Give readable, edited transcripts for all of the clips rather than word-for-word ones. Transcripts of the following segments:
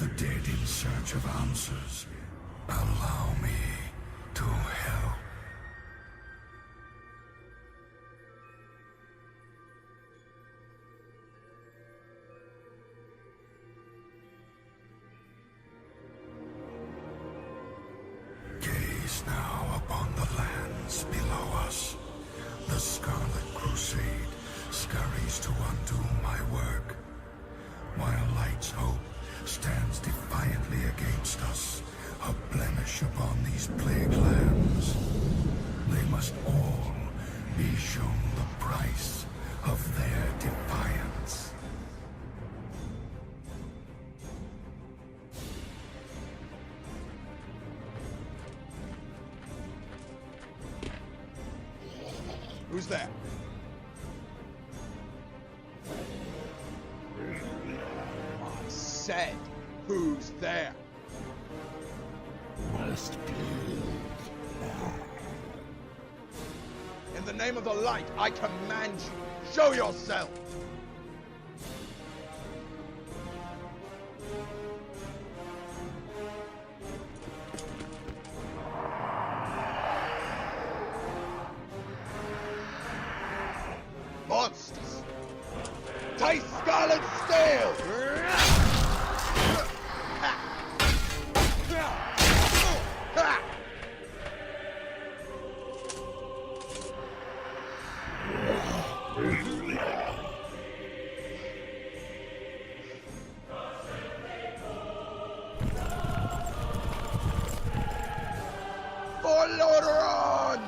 the dead in search of answers. Allow me to help. Gaze now upon the lands below us. The Scarlet Crusade scurries to undo my work, while Light's hope stands defiantly against us, a blemish upon these plague lands. They must all be shown the price of their defiance. Who's that? I said, who's there? Must be. In the name of the light, I command you, show yourself! Monsters! Taste Scarlet Steel! For Lordaeron!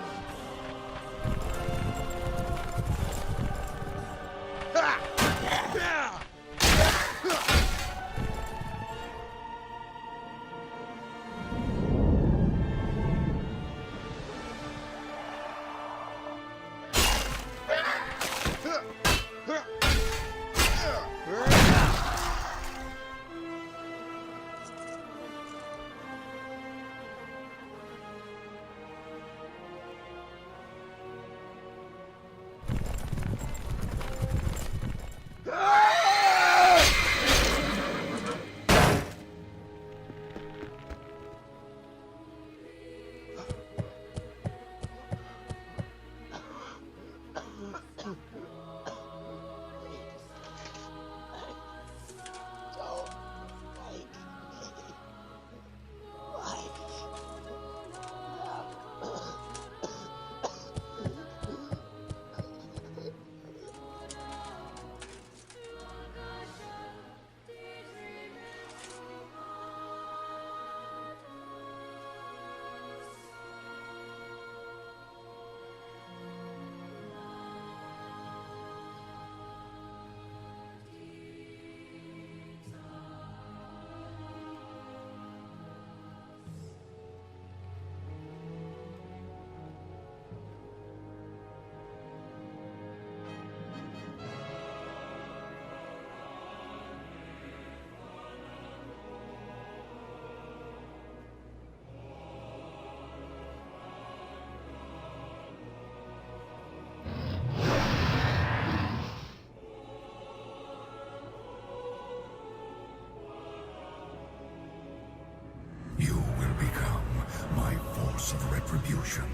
Of retribution.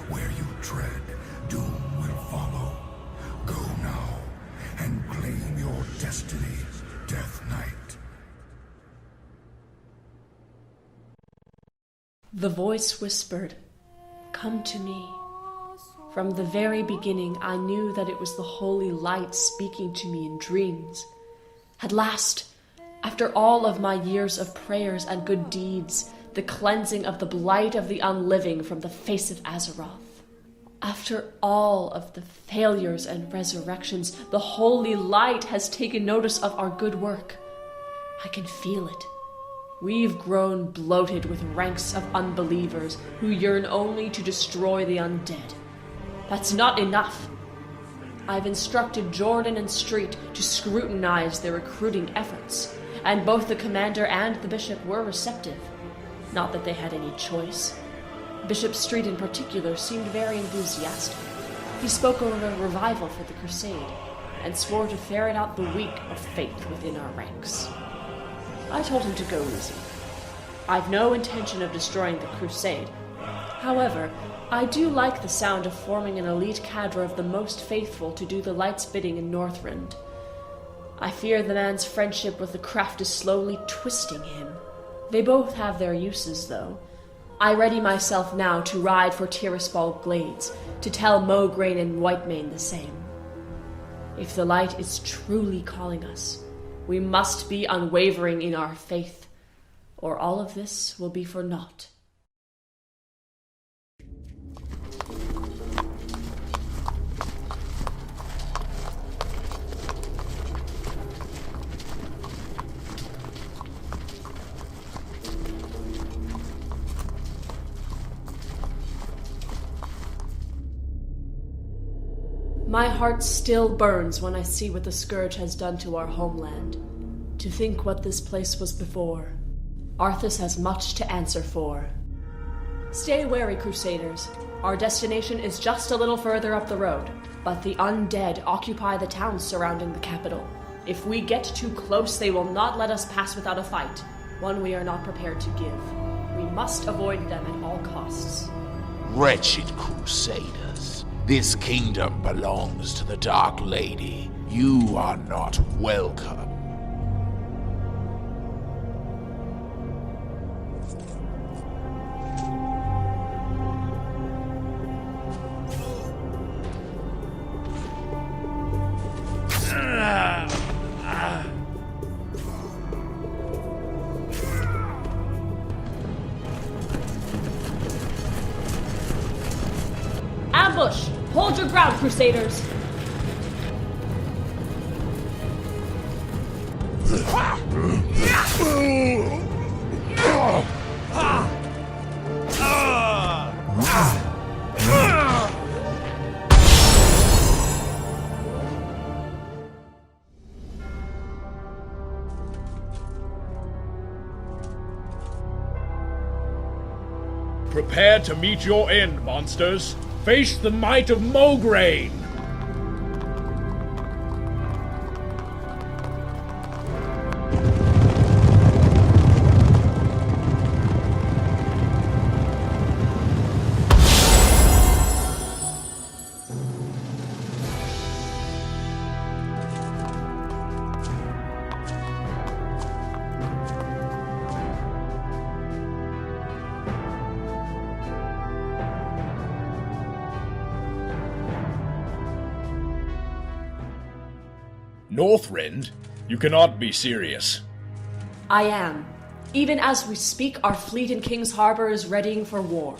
Where you tread, doom will follow. Go now and claim your destiny, Death Knight. The voice whispered, "Come to me." From the very beginning, I knew that it was the holy light speaking to me in dreams. At last, after all of my years of prayers and good deeds, the cleansing of the blight of the unliving from the face of Azeroth. After all of the failures and resurrections, the holy light has taken notice of our good work. I can feel it. We've grown bloated with ranks of unbelievers who yearn only to destroy the undead. That's not enough. I've instructed Jordan and Street to scrutinize their recruiting efforts, and both the commander and the bishop were receptive. Not that they had any choice. Bishop Street in particular seemed very enthusiastic. He spoke of a revival for the crusade, and swore to ferret out the weak of faith within our ranks. I told him to go easy. I've no intention of destroying the Crusade. However, I do like the sound of forming an elite cadre of the most faithful to do the light's bidding in Northrend. I fear the man's friendship with the craft is slowly twisting him. They both have their uses, though. I ready myself now to ride for Tirisfal Glades, to tell Mograine and Whitemane the same. If the light is truly calling us, we must be unwavering in our faith, or all of this will be for naught. My heart still burns when I see what the Scourge has done to our homeland. To think what this place was before. Arthas has much to answer for. Stay wary, Crusaders. Our destination is just a little further up the road, but the undead occupy the towns surrounding the capital. If we get too close, they will not let us pass without a fight, one we are not prepared to give. We must avoid them at all costs. Wretched Crusaders, this kingdom belongs to the Dark Lady. You are not welcome. Ambush! Hold your ground, Crusaders! Prepare to meet your end, monsters. Face the might of Mograine! Northrend? You cannot be serious. I am. Even as we speak, our fleet in King's Harbor is readying for war.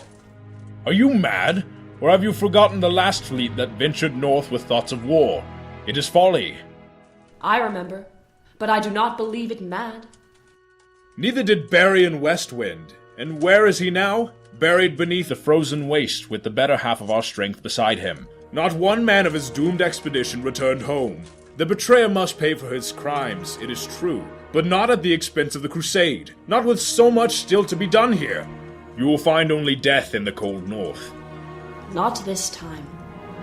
Are you mad? Or have you forgotten the last fleet that ventured north with thoughts of war? It is folly. I remember, but I do not believe it mad. Neither did Barry Westwind. And where is he now? Buried beneath a frozen waste with the better half of our strength beside him. Not one man of his doomed expedition returned home. The betrayer must pay for his crimes, it is true, but not at the expense of the Crusade, not with so much still to be done here. You will find only death in the cold north. Not this time.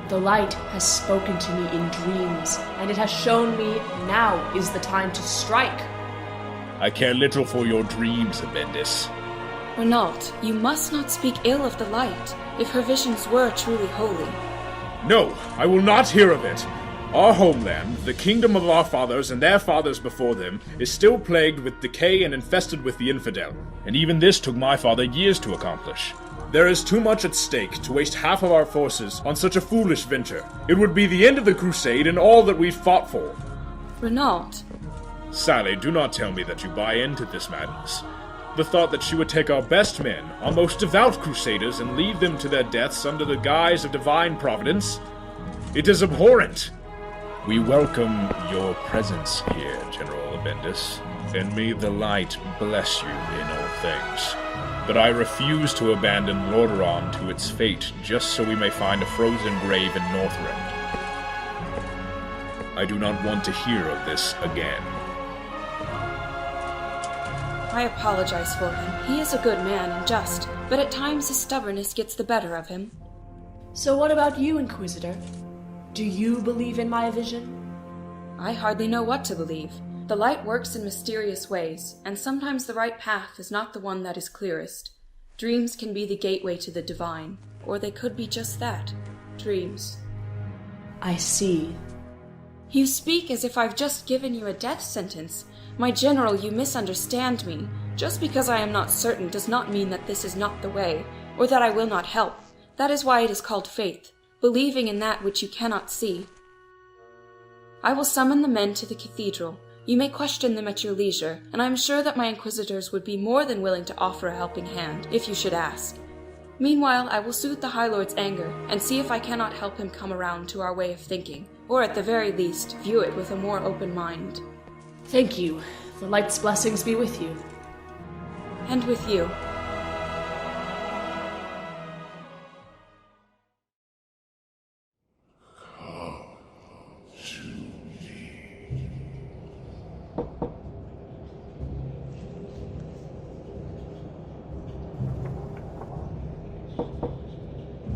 The light has spoken to me in dreams, and it has shown me now is the time to strike. I care little for your dreams, Abbendis. Renault, you must not speak ill of the light, if her visions were truly holy. No, I will not hear of it. Our homeland, the kingdom of our fathers and their fathers before them, is still plagued with decay and infested with the infidel, and even this took my father years to accomplish. There is too much at stake to waste half of our forces on such a foolish venture. It would be the end of the Crusade and all that we've fought for. Renault. Sally, do not tell me that you buy into this madness. The thought that she would take our best men, our most devout crusaders, and lead them to their deaths under the guise of divine providence, it is abhorrent. We welcome your presence here, General Abbendis, and may the light bless you in all things. But I refuse to abandon Lordaeron to its fate just so we may find a frozen grave in Northrend. I do not want to hear of this again. I apologize for him. He is a good man and just, but at times his stubbornness gets the better of him. So what about you, Inquisitor? Do you believe in my vision? I hardly know what to believe. The light works in mysterious ways, and sometimes the right path is not the one that is clearest. Dreams can be the gateway to the divine, or they could be just that, dreams. I see. You speak as if I've just given you a death sentence. My general, you misunderstand me. Just because I am not certain does not mean that this is not the way, or that I will not help. That is why it is called faith, believing in that which you cannot see. I will summon the men to the cathedral. You may question them at your leisure, and I am sure that my inquisitors would be more than willing to offer a helping hand, if you should ask. Meanwhile, I will soothe the High Lord's anger, and see if I cannot help him come around to our way of thinking, or at the very least, view it with a more open mind. Thank you. The light's blessings be with you. And with you.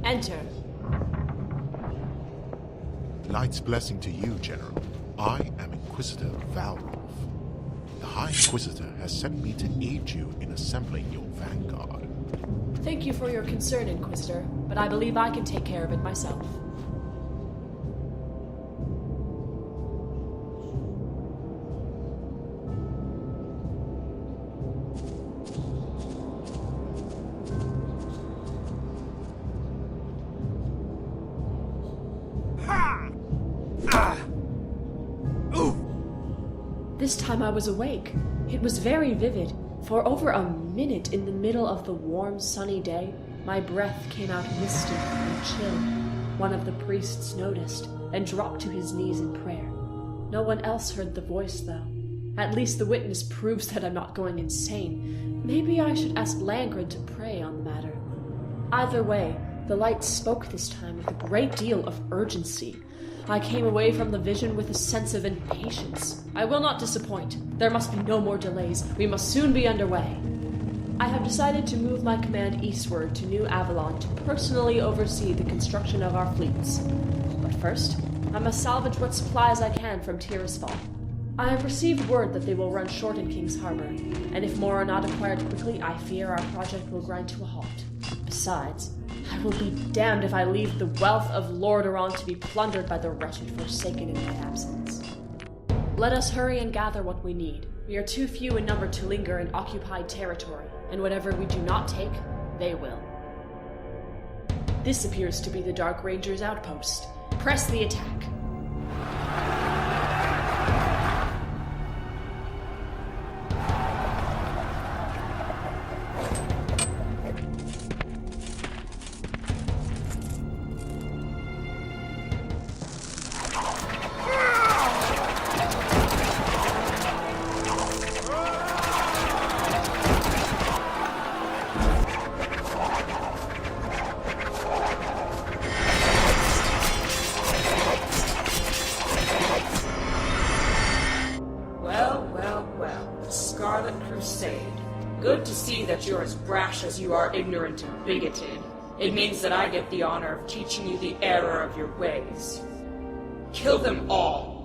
Enter. Light's blessing to you, General. I am Inquisitor Valrolf. The High Inquisitor has sent me to aid you in assembling your vanguard. Thank you for your concern, Inquisitor, but I believe I can take care of it myself. This time I was awake. It was very vivid. For over a minute in the middle of the warm, sunny day, my breath came out misty and chill. One of the priests noticed and dropped to his knees in prayer. No one else heard the voice, though. At least the witness proves that I'm not going insane. Maybe I should ask Langred to pray on the matter. Either way, the light spoke this time with a great deal of urgency. I came away from the vision with a sense of impatience. I will not disappoint. There must be no more delays. We must soon be underway. I have decided to move my command eastward to New Avalon to personally oversee the construction of our fleets. But first, I must salvage what supplies I can from Tirisfal. I have received word that they will run short in King's Harbor, and if more are not acquired quickly, I fear our project will grind to a halt. Besides, I will be damned if I leave the wealth of Lordaeron to be plundered by the wretched forsaken in my absence. Let us hurry and gather what we need. We are too few in number to linger in occupied territory, and whatever we do not take, they will. This appears to be the Dark Ranger's outpost. Press the attack. Scarlet Crusade. Good to see that you're as brash as you are ignorant and bigoted. It means that I get the honor of teaching you the error of your ways. Kill them all!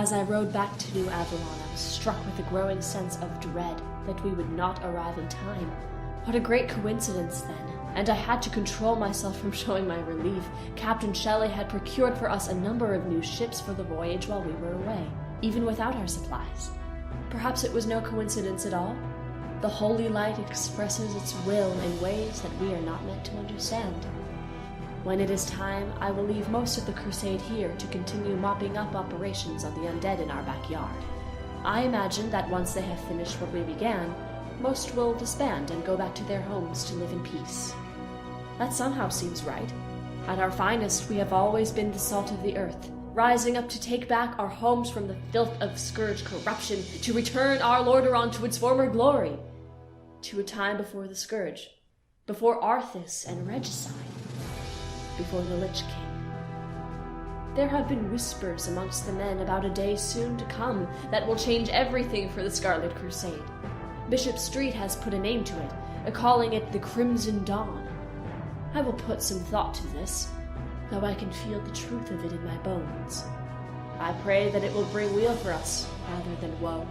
As I rode back to New Avalon, I was struck with a growing sense of dread that we would not arrive in time. What a great coincidence, then. And I had to control myself from showing my relief. Captain Shelley had procured for us a number of new ships for the voyage while we were away, even without our supplies. Perhaps it was no coincidence at all. The holy light expresses its will in ways that we are not meant to understand. When it is time, I will leave most of the crusade here to continue mopping up operations on the undead in our backyard. I imagine that once they have finished what we began, most will disband and go back to their homes to live in peace. That somehow seems right. At our finest, we have always been the salt of the earth, rising up to take back our homes from the filth of Scourge corruption, to return our Lordaeron to its former glory, to a time before the Scourge, before Arthas and Regicide, before the Lich King. There have been whispers amongst the men about a day soon to come that will change everything for the Scarlet Crusade. Bishop Street has put a name to it, calling it the Crimson Dawn. I will put some thought to this, though I can feel the truth of it in my bones. I pray that it will bring weal for us, rather than woe.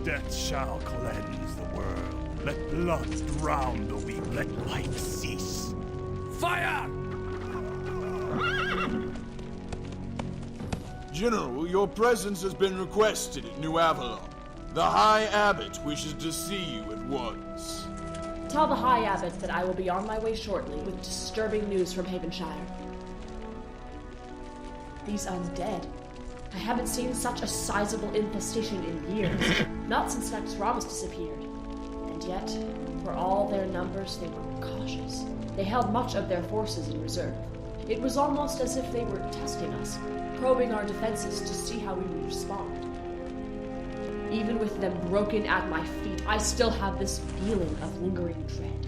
Death shall cleanse the world. Let blood drown the weak. Let life cease. Fire! General, your presence has been requested at New Avalon. The High Abbot wishes to see you at once. Tell the High Abbot that I will be on my way shortly with disturbing news from Havenshire. These undead. I haven't seen such a sizable infestation in years, not since Nex Ramus disappeared. And yet, for all their numbers, they were cautious. They held much of their forces in reserve. It was almost as if they were testing us, probing our defenses to see how we would respond. Even with them broken at my feet, I still have this feeling of lingering dread.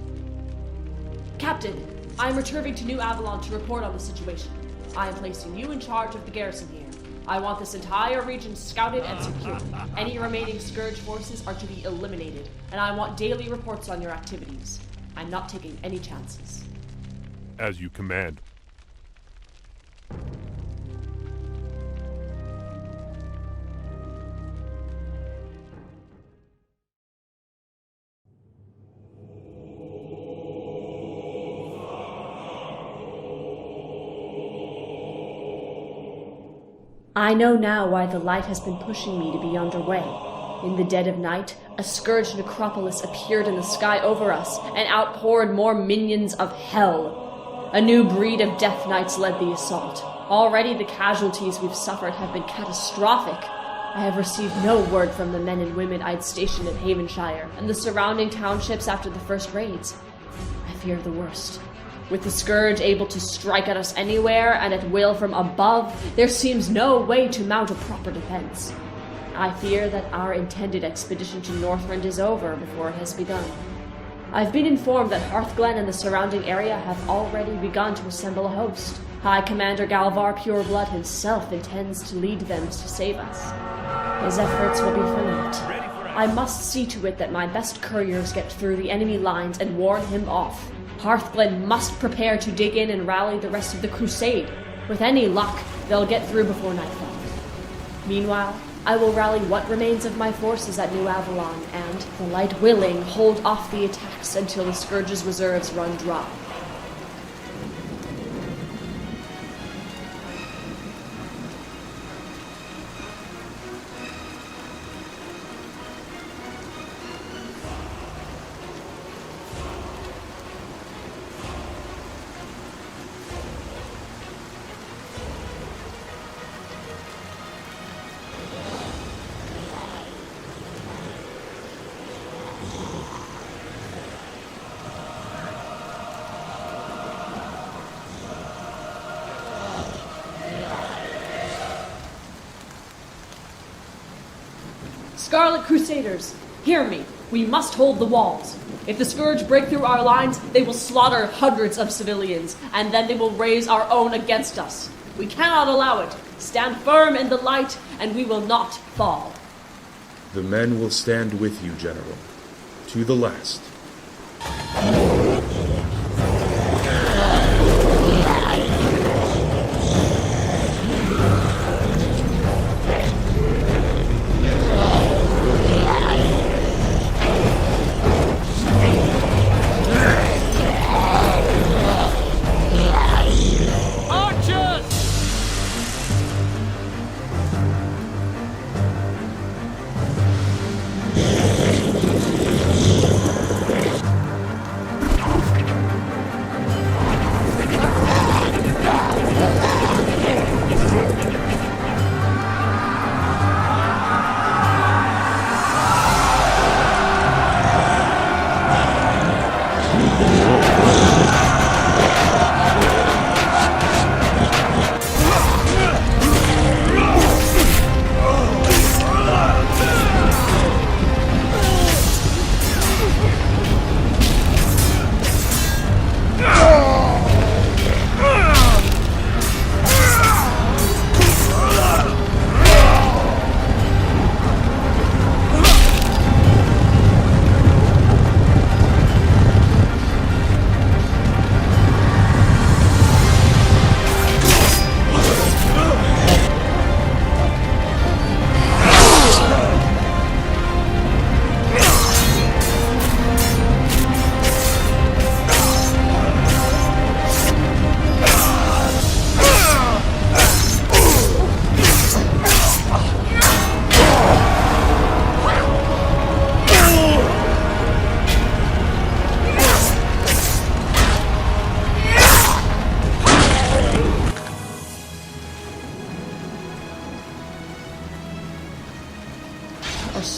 Captain, I am returning to New Avalon to report on the situation. I am placing you in charge of the garrison here. I want this entire region scouted and secured. Any remaining Scourge forces are to be eliminated, and I want daily reports on your activities. I'm not taking any chances. As you command. I know now why the light has been pushing me to be underway. In the dead of night, a Scourge necropolis appeared in the sky over us and outpoured more minions of hell. A new breed of Death Knights led the assault. Already the casualties we've suffered have been catastrophic. I have received no word from the men and women I'd stationed at Havenshire and the surrounding townships after the first raids. I fear the worst. With the Scourge able to strike at us anywhere and at will from above, there seems no way to mount a proper defense. I fear that our intended expedition to Northrend is over before it has begun. I've been informed that Hearthglen and the surrounding area have already begun to assemble a host. High Commander Galvar Pureblood himself intends to lead them to save us. His efforts will be for naught. I must see to it that my best couriers get through the enemy lines and warn him off. Hearthglen must prepare to dig in and rally the rest of the Crusade. With any luck, they'll get through before nightfall. Meanwhile, I will rally what remains of my forces at New Avalon and, the light willing, hold off the attacks until the Scourge's reserves run dry. Scarlet Crusaders, hear me. We must hold the walls. If the Scourge break through our lines, they will slaughter hundreds of civilians, and then they will raise our own against us. We cannot allow it. Stand firm in the light, and we will not fall. The men will stand with you, General. To the last.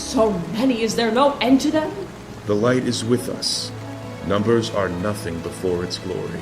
So many, is there no end to them? The light is with us. Numbers are nothing before its glory.